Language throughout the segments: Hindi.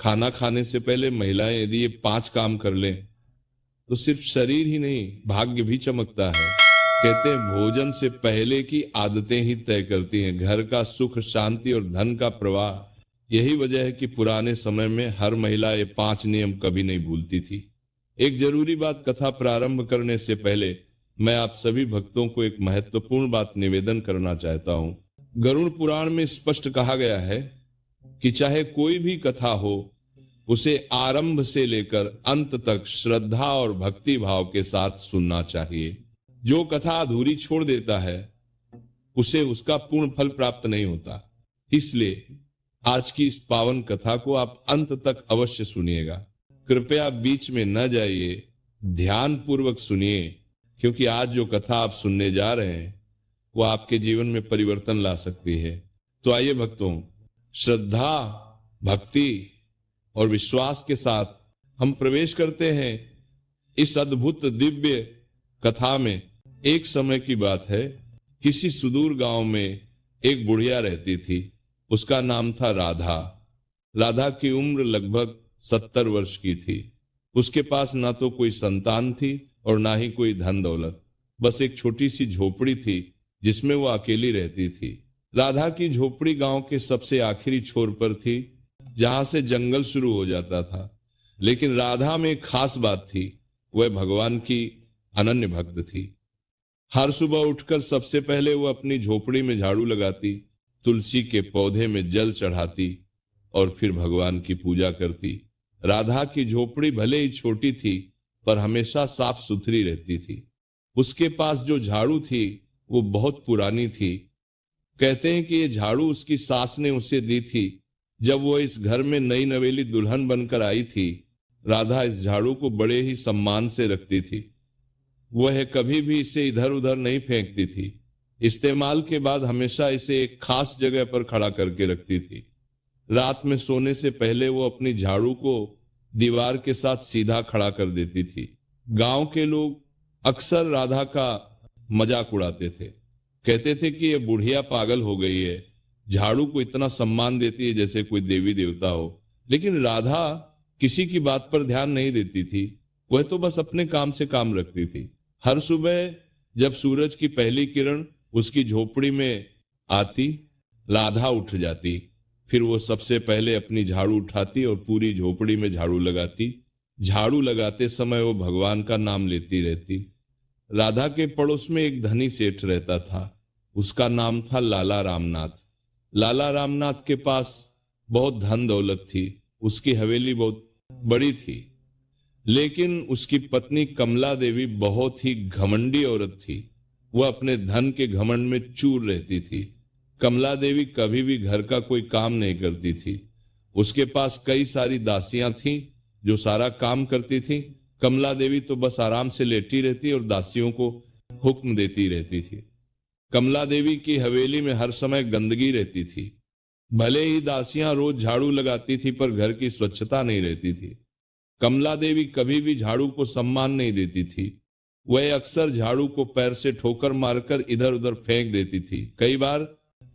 खाना खाने से पहले महिलाएं यदि ये 5 काम कर लें तो सिर्फ शरीर ही नहीं भाग्य भी चमकता है। कहते हैं भोजन से पहले की आदतें ही तय करती हैं घर का सुख, शांति और धन का प्रवाह। यही वजह है कि पुराने समय में हर महिला ये 5 नियम कभी नहीं भूलती थी। एक जरूरी बात, कथा प्रारंभ करने से पहले मैं आप सभी भक्तों को एक महत्वपूर्ण बात निवेदन करना चाहता हूं। गरुड़ पुराण में स्पष्ट कहा गया है कि चाहे कोई भी कथा हो, उसे आरंभ से लेकर अंत तक श्रद्धा और भक्ति भाव के साथ सुनना चाहिए। जो कथा अधूरी छोड़ देता है उसे उसका पूर्ण फल प्राप्त नहीं होता। इसलिए आज की इस पावन कथा को आप अंत तक अवश्य सुनिएगा। कृपया बीच में न जाइए, ध्यान पूर्वक सुनिए, क्योंकि आज जो कथा आप सुनने जा रहे हैं वो आपके जीवन में परिवर्तन ला सकती है। तो आइए भक्तों, श्रद्धा, भक्ति और विश्वास के साथ हम प्रवेश करते हैं इस अद्भुत दिव्य कथा में। एक समय की बात है, किसी सुदूर गांव में एक बुढ़िया रहती थी। उसका नाम था राधा। राधा की उम्र लगभग 70 वर्ष की थी। उसके पास ना तो कोई संतान थी और ना ही कोई धन दौलत। बस एक छोटी सी झोपड़ी थी जिसमें वो अकेली रहती थी। राधा की झोपड़ी गांव के सबसे आखिरी छोर पर थी, जहां से जंगल शुरू हो जाता था। लेकिन राधा में एक खास बात थी, वह भगवान की अनन्य भक्त थी। हर सुबह उठकर सबसे पहले वो अपनी झोपड़ी में झाड़ू लगाती, तुलसी के पौधे में जल चढ़ाती और फिर भगवान की पूजा करती। राधा की झोपड़ी भले ही छोटी थी पर हमेशा साफ सुथरी रहती थी। उसके पास जो झाड़ू थी वो बहुत पुरानी थी। कहते हैं कि ये झाड़ू उसकी सास ने उसे दी थी जब वो इस घर में नई नवेली दुल्हन बनकर आई थी। राधा इस झाड़ू को बड़े ही सम्मान से रखती थी। वह कभी भी इसे इधर उधर नहीं फेंकती थी। इस्तेमाल के बाद हमेशा इसे एक खास जगह पर खड़ा करके रखती थी। रात में सोने से पहले वो अपनी झाड़ू को दीवार के साथ सीधा खड़ा कर देती थी। गांव के लोग अक्सर राधा का मजाक उड़ाते थे। कहते थे कि ये बुढ़िया पागल हो गई है, झाड़ू को इतना सम्मान देती है जैसे कोई देवी देवता हो। लेकिन राधा किसी की बात पर ध्यान नहीं देती थी। वह तो बस अपने काम से काम रखती थी। हर सुबह जब सूरज की पहली किरण उसकी झोपड़ी में आती, राधा उठ जाती। फिर वो सबसे पहले अपनी झाड़ू उठाती और पूरी झोपड़ी में झाड़ू लगाती। झाड़ू लगाते समय वो भगवान का नाम लेती रहती। राधा के पड़ोस में एक धनी सेठ रहता था। उसका नाम था लाला रामनाथ। लाला रामनाथ के पास बहुत धन दौलत थी। उसकी हवेली बहुत बड़ी थी, लेकिन उसकी पत्नी कमला देवी बहुत ही घमंडी औरत थी। वह अपने धन के घमंड में चूर रहती थी। कमला देवी कभी भी घर का कोई काम नहीं करती थी। उसके पास कई सारी दासियां थीं जो सारा काम करती थीं। कमला देवी तो बस आराम से लेटी रहती और दासियों को हुक्म देती रहती थी। कमला देवी की हवेली में हर समय गंदगी रहती थी। भले ही दासियां रोज झाड़ू लगाती थी पर घर की स्वच्छता नहीं रहती थी। कमला देवी कभी भी झाड़ू को सम्मान नहीं देती थी। वह अक्सर झाड़ू को पैर से ठोकर मारकर इधर उधर फेंक देती थी। कई बार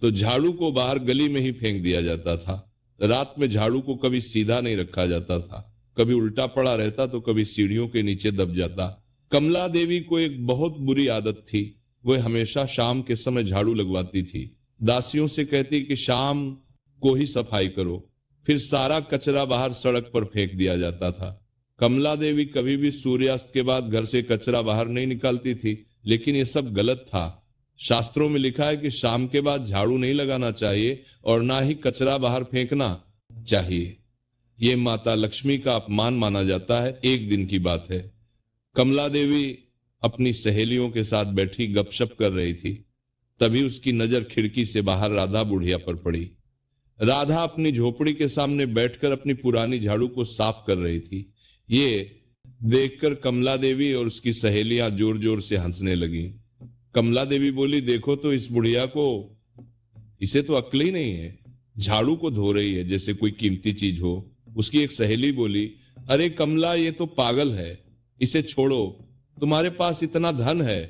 तो झाड़ू को बाहर गली में ही फेंक दिया जाता था। रात में झाड़ू को कभी सीधा नहीं रखा जाता था, कभी उल्टा पड़ा रहता तो कभी सीढ़ियों के नीचे दब जाता। कमला देवी को एक बहुत बुरी आदत थी। वह हमेशा शाम के समय झाड़ू लगवाती थी। दासियों से कहती कि शाम को ही सफाई करो, फिर सारा कचरा बाहर सड़क पर फेंक दिया जाता था। कमला देवी कभी भी सूर्यास्त के बाद घर से कचरा बाहर नहीं निकालती थी, लेकिन यह सब गलत था। शास्त्रों में लिखा है कि शाम के बाद झाड़ू नहीं लगाना चाहिए और ना ही कचरा बाहर फेंकना चाहिए। यह माता लक्ष्मी का अपमान माना जाता है। एक दिन की बात है, कमला देवी अपनी सहेलियों के साथ बैठी गपशप कर रही थी। तभी उसकी नजर खिड़की से बाहर राधा बुढ़िया पर पड़ी। राधा अपनी झोपड़ी के सामने बैठकर अपनी पुरानी झाड़ू को साफ कर रही थी। ये देखकर कमला देवी और उसकी सहेलियां जोर जोर से हंसने लगी। कमला देवी बोली, देखो तो इस बुढ़िया को, इसे तो अक्ल ही नहीं है, झाड़ू को धो रही है जैसे कोई कीमती चीज हो। उसकी एक सहेली बोली, अरे कमला, ये तो पागल है, इसे छोड़ो। तुम्हारे पास इतना धन है,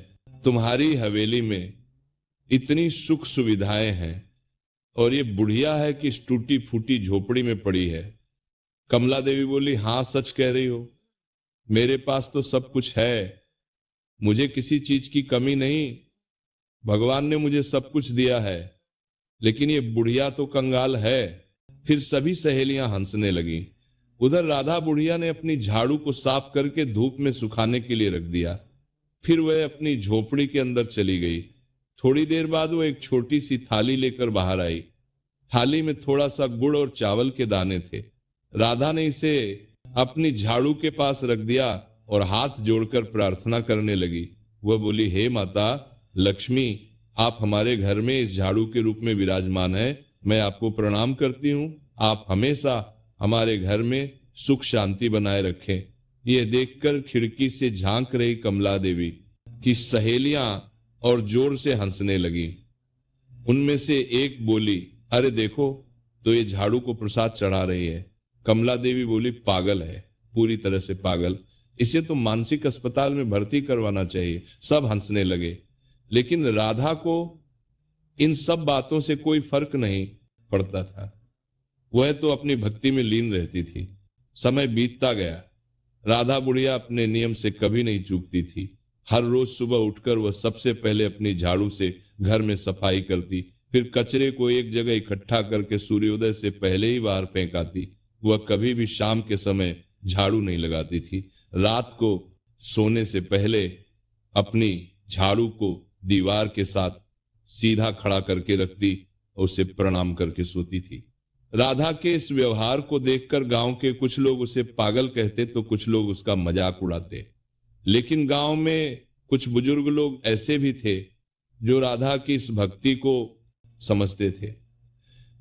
तुम्हारी हवेली में इतनी सुख सुविधाएं हैं, और ये बुढ़िया है कि इस टूटी फूटी झोपड़ी में पड़ी है। कमला देवी बोली, हाँ सच कह रही हो, मेरे पास तो सब कुछ है, मुझे किसी चीज की कमी नहीं, भगवान ने मुझे सब कुछ दिया है, लेकिन ये बुढ़िया तो कंगाल है। फिर सभी सहेलियां हंसने लगी। उधर राधा बुढ़िया ने अपनी झाड़ू को साफ करके धूप में सुखाने के लिए रख दिया। फिर वह अपनी झोपड़ी के अंदर चली गई। थोड़ी देर बाद वो एक छोटी सी थाली लेकर बाहर आई। थाली में थोड़ा सा गुड़ और चावल के दाने थे। राधा ने इसे अपनी झाड़ू के पास रख दिया और हाथ जोड़कर प्रार्थना करने लगी। वह बोली, हे माता लक्ष्मी, आप हमारे घर में इस झाड़ू के रूप में विराजमान है, मैं आपको प्रणाम करती हूँ। आप हमेशा हमारे घर में सुख शांति बनाए रखें। यह देखकर खिड़की से झांक रही कमला देवी की सहेलियां और जोर से हंसने लगी। उनमें से एक बोली, अरे देखो तो ये झाड़ू को प्रसाद चढ़ा रही है। कमला देवी बोली, पागल है, पूरी तरह से पागल, इसे तो मानसिक अस्पताल में भर्ती करवाना चाहिए। सब हंसने लगे, लेकिन राधा को इन सब बातों से कोई फर्क नहीं पड़ता था। वह तो अपनी भक्ति में लीन रहती थी। समय बीतता गया। राधा बुढ़िया अपने नियम से कभी नहीं चूकती थी। हर रोज सुबह उठकर वह सबसे पहले अपनी झाड़ू से घर में सफाई करती, फिर कचरे को एक जगह इकट्ठा करके सूर्योदय से पहले ही बाहर फेंक आती। वह कभी भी शाम के समय झाड़ू नहीं लगाती थी। रात को सोने से पहले अपनी झाड़ू को दीवार के साथ सीधा खड़ा करके रखती और उसे प्रणाम करके सोती थी। राधा के इस व्यवहार को देखकर गांव के कुछ लोग उसे पागल कहते तो कुछ लोग उसका मजाक उड़ाते। लेकिन गांव में कुछ बुजुर्ग लोग ऐसे भी थे जो राधा की इस भक्ति को समझते थे।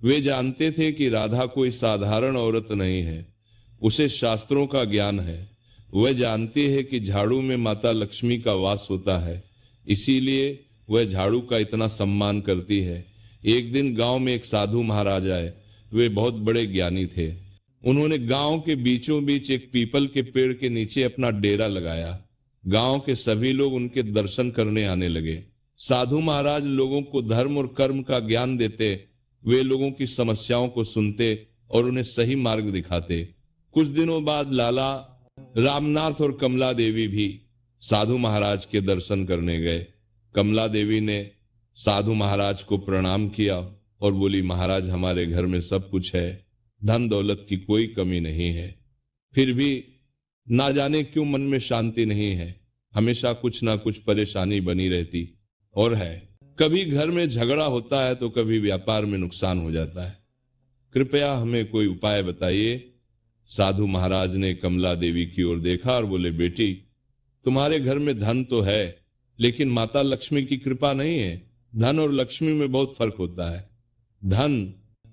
वे जानते थे कि राधा कोई साधारण औरत नहीं है, उसे शास्त्रों का ज्ञान है। वह जानती है कि झाड़ू में माता लक्ष्मी का वास होता है, इसीलिए वह झाड़ू का इतना सम्मान करती है। एक दिन गांव में एक साधु महाराज आए। वे बहुत बड़े ज्ञानी थे। उन्होंने गांव के बीचों बीच एक पीपल के पेड़ के नीचे अपना डेरा लगाया। गांव के सभी लोग उनके दर्शन करने आने लगे। साधु महाराज लोगों को धर्म और कर्म का ज्ञान देते, वे लोगों की समस्याओं को सुनते और उन्हें सही मार्ग दिखाते। कुछ दिनों बाद लाला रामनाथ और कमला देवी भी साधु महाराज के दर्शन करने गए। कमला देवी ने साधु महाराज को प्रणाम किया और बोली, महाराज हमारे घर में सब कुछ है, धन दौलत की कोई कमी नहीं है, फिर भी ना जाने क्यों मन में शांति नहीं है, हमेशा कुछ ना कुछ परेशानी बनी रहती और है। कभी घर में झगड़ा होता है तो कभी व्यापार में नुकसान हो जाता है, कृपया हमें कोई उपाय बताइए। साधु महाराज ने कमला देवी की ओर देखा और बोले, बेटी तुम्हारे घर में धन तो है, लेकिन माता लक्ष्मी की कृपा नहीं है। धन और लक्ष्मी में बहुत फर्क होता है। धन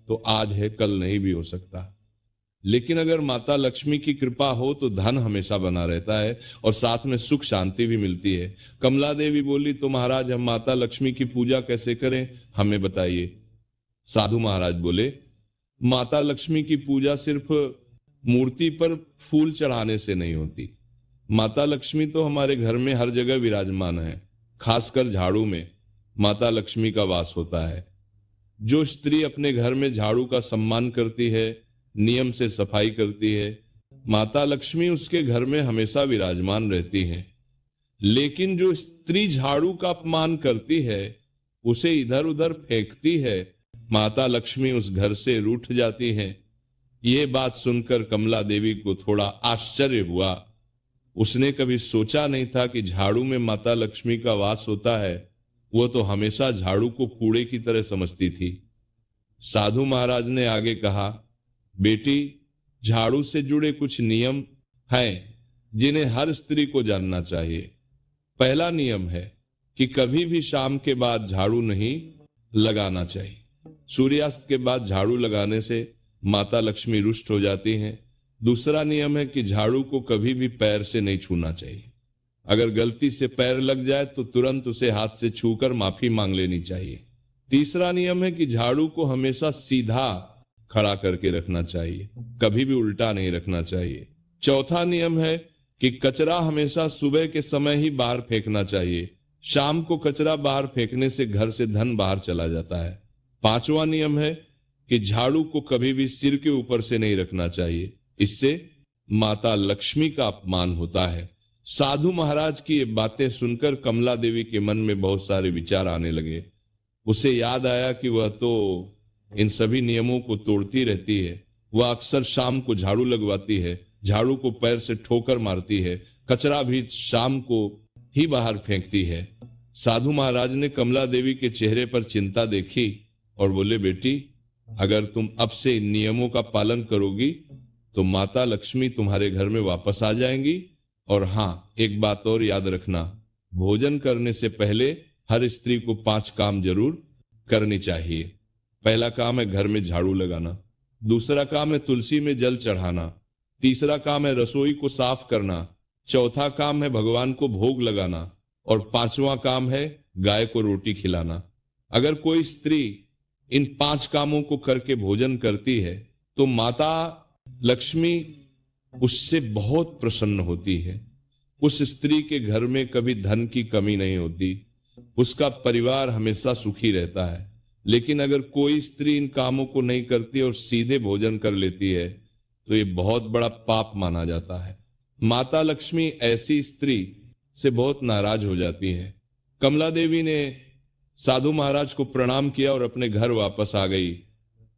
तो आज है कल नहीं भी हो सकता, लेकिन अगर माता लक्ष्मी की कृपा हो तो धन हमेशा बना रहता है और साथ में सुख शांति भी मिलती है। कमला देवी बोली, तो महाराज हम माता लक्ष्मी की पूजा कैसे करें, हमें बताइए। साधु महाराज बोले, माता लक्ष्मी की पूजा सिर्फ मूर्ति पर फूल चढ़ाने से नहीं होती। माता लक्ष्मी तो हमारे घर में हर जगह विराजमान है, खासकर झाड़ू में माता लक्ष्मी का वास होता है। जो स्त्री अपने घर में झाड़ू का सम्मान करती है, नियम से सफाई करती है, माता लक्ष्मी उसके घर में हमेशा विराजमान रहती हैं। लेकिन जो स्त्री झाड़ू का अपमान करती है, उसे इधर उधर फेंकती है, माता लक्ष्मी उस घर से रूठ जाती हैं। ये बात सुनकर कमला देवी को थोड़ा आश्चर्य हुआ। उसने कभी सोचा नहीं था कि झाड़ू में माता लक्ष्मी का वास होता है। वो तो हमेशा झाड़ू को कूड़े की तरह समझती थी। साधु महाराज ने आगे कहा, बेटी झाड़ू से जुड़े कुछ नियम हैं जिन्हें हर स्त्री को जानना चाहिए। पहला नियम है कि कभी भी शाम के बाद झाड़ू नहीं लगाना चाहिए। सूर्यास्त के बाद झाड़ू लगाने से माता लक्ष्मी रुष्ट हो जाती हैं। दूसरा नियम है कि झाड़ू को कभी भी पैर से नहीं छूना चाहिए। अगर गलती से पैर लग जाए तो तुरंत उसे हाथ से छूकर माफी मांग लेनी चाहिए। तीसरा नियम है कि झाड़ू को हमेशा सीधा खड़ा करके रखना चाहिए, कभी भी उल्टा नहीं रखना चाहिए। चौथा नियम है कि कचरा हमेशा सुबह के समय ही बाहर फेंकना चाहिए। शाम को कचरा बाहर फेंकने से घर से धन बाहर चला जाता है। पांचवा नियम है कि झाड़ू को कभी भी सिर के ऊपर से नहीं रखना चाहिए, इससे माता लक्ष्मी का अपमान होता है। साधु महाराज की ये बातें सुनकर कमला देवी के मन में बहुत सारे विचार आने लगे। उसे याद आया कि वह तो इन सभी नियमों को तोड़ती रहती है। वह अक्सर शाम को झाड़ू लगवाती है, झाड़ू को पैर से ठोकर मारती है, कचरा भी शाम को ही बाहर फेंकती है। साधु महाराज ने कमला देवी के चेहरे पर चिंता देखी और बोले, बेटी, अगर तुम अब से इन नियमों का पालन करोगी तो माता लक्ष्मी तुम्हारे घर में वापस आ जाएंगी। और हाँ, एक बात और याद रखना, भोजन करने से पहले हर स्त्री को 5 काम जरूर करनी चाहिए। पहला काम है घर में झाड़ू लगाना, दूसरा काम है तुलसी में जल चढ़ाना, तीसरा काम है रसोई को साफ करना, चौथा काम है भगवान को भोग लगाना और 5वां काम है गाय को रोटी खिलाना। अगर कोई स्त्री इन 5 कामों को करके भोजन करती है तो माता लक्ष्मी उससे बहुत प्रसन्न होती है। उस स्त्री के घर में कभी धन की कमी नहीं होती, उसका परिवार हमेशा सुखी रहता है। लेकिन अगर कोई स्त्री इन कामों को नहीं करती और सीधे भोजन कर लेती है तो ये बहुत बड़ा पाप माना जाता है। माता लक्ष्मी ऐसी स्त्री से बहुत नाराज हो जाती है। कमला देवी ने साधु महाराज को प्रणाम किया और अपने घर वापस आ गई।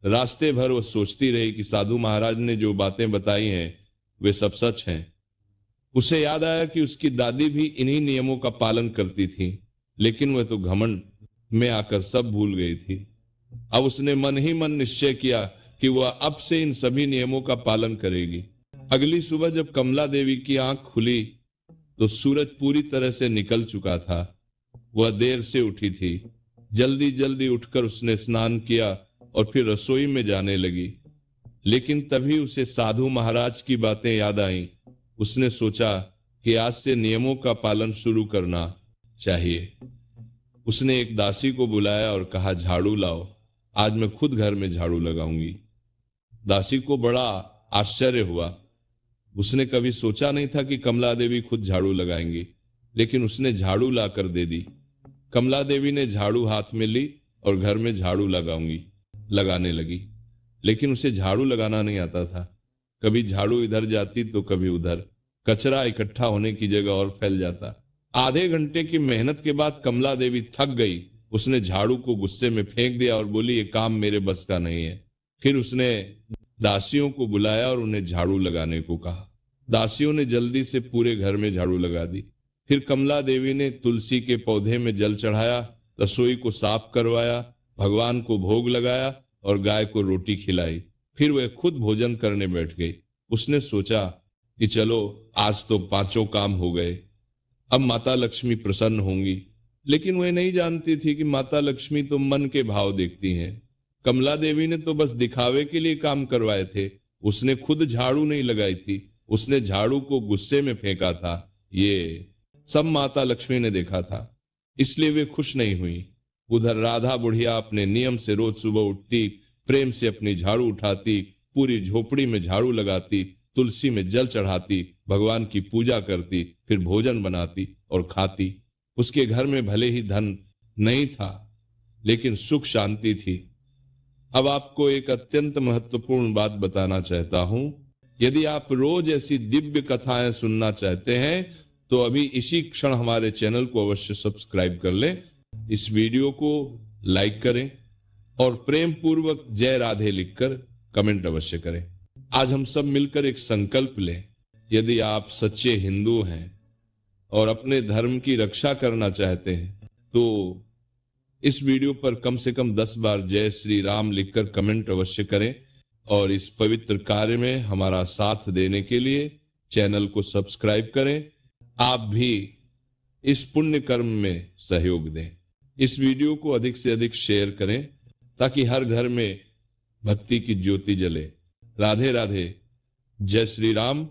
रास्ते भर वो सोचती रही कि साधु महाराज ने जो बातें बताई हैं वे सब सच हैं। उसे याद आया कि उसकी दादी भी इन्हीं नियमों का पालन करती थी, लेकिन वह तो घमंड में आकर सब भूल गई थी। अब उसने मन ही मन निश्चय किया कि वह अब से इन सभी नियमों का पालन करेगी। अगली सुबह जब कमला देवी की आंख खुली तो सूरज पूरी तरह से निकल चुका था। वह देर से उठी थी। जल्दी जल्दी उठकर उसने स्नान किया और फिर रसोई में जाने लगी। लेकिन तभी उसे साधु महाराज की बातें याद आईं। उसने सोचा कि आज से नियमों का पालन शुरू करना चाहिए। उसने एक दासी को बुलाया और कहा, झाड़ू लाओ, आज मैं खुद घर में झाड़ू लगाऊंगी। दासी को बड़ा आश्चर्य हुआ। उसने कभी सोचा नहीं था कि कमला देवी खुद झाड़ू लगाएंगी, लेकिन उसने झाड़ू लाकर दे दी। कमला देवी ने झाड़ू हाथ में ली और घर में झाड़ू लगाने लगी। लेकिन उसे झाड़ू लगाना नहीं आता था। कभी झाड़ू इधर जाती तो कभी उधर, कचरा इकट्ठा होने की जगह और फैल जाता। आधे घंटे की मेहनत के बाद कमला देवी थक गई। उसने झाड़ू को गुस्से में फेंक दिया और बोली, ये काम मेरे बस का नहीं है। फिर उसने दासियों को बुलाया और उन्हें झाड़ू लगाने को कहा। दासियों ने जल्दी से पूरे घर में झाड़ू लगा दी। फिर कमला देवी ने तुलसी के पौधे में जल चढ़ाया, रसोई को साफ करवाया, भगवान को भोग लगाया और गाय को रोटी खिलाई। फिर वह खुद भोजन करने बैठ गई। उसने सोचा कि चलो, आज तो 5 काम हो गए, अब माता लक्ष्मी प्रसन्न होंगी। लेकिन वह नहीं जानती थी कि माता लक्ष्मी तो मन के भाव देखती हैं। कमला देवी ने तो बस दिखावे के लिए काम करवाए थे। उसने खुद झाड़ू नहीं लगाई थी, उसने झाड़ू को गुस्से में फेंका था। ये सब माता लक्ष्मी ने देखा था, इसलिए वे खुश नहीं हुई। उधर राधा बुढ़िया अपने नियम से रोज सुबह उठती, प्रेम से अपनी झाड़ू उठाती, पूरी झोपड़ी में झाड़ू लगाती, तुलसी में जल चढ़ाती, भगवान की पूजा करती, फिर भोजन बनाती और खाती। उसके घर में भले ही धन नहीं था, लेकिन सुख शांति थी। अब आपको एक अत्यंत महत्वपूर्ण बात बताना चाहता हूं। यदि आप रोज ऐसी दिव्य कथाएं सुनना चाहते हैं तो अभी इसी क्षण हमारे चैनल को अवश्य सब्सक्राइब कर लें, इस वीडियो को लाइक करें और प्रेम पूर्वक जय राधे लिखकर कमेंट अवश्य करें। आज हम सब मिलकर एक संकल्प लें। यदि आप सच्चे हिंदू हैं और अपने धर्म की रक्षा करना चाहते हैं तो इस वीडियो पर कम से कम 10 बार जय श्री राम लिखकर कमेंट अवश्य करें और इस पवित्र कार्य में हमारा साथ देने के लिए चैनल को सब्सक्राइब करें। आप भी इस पुण्य कर्म में सहयोग दें। इस वीडियो को अधिक से अधिक शेयर करें ताकि हर घर में भक्ति की ज्योति जले। राधे राधे। जय श्री राम।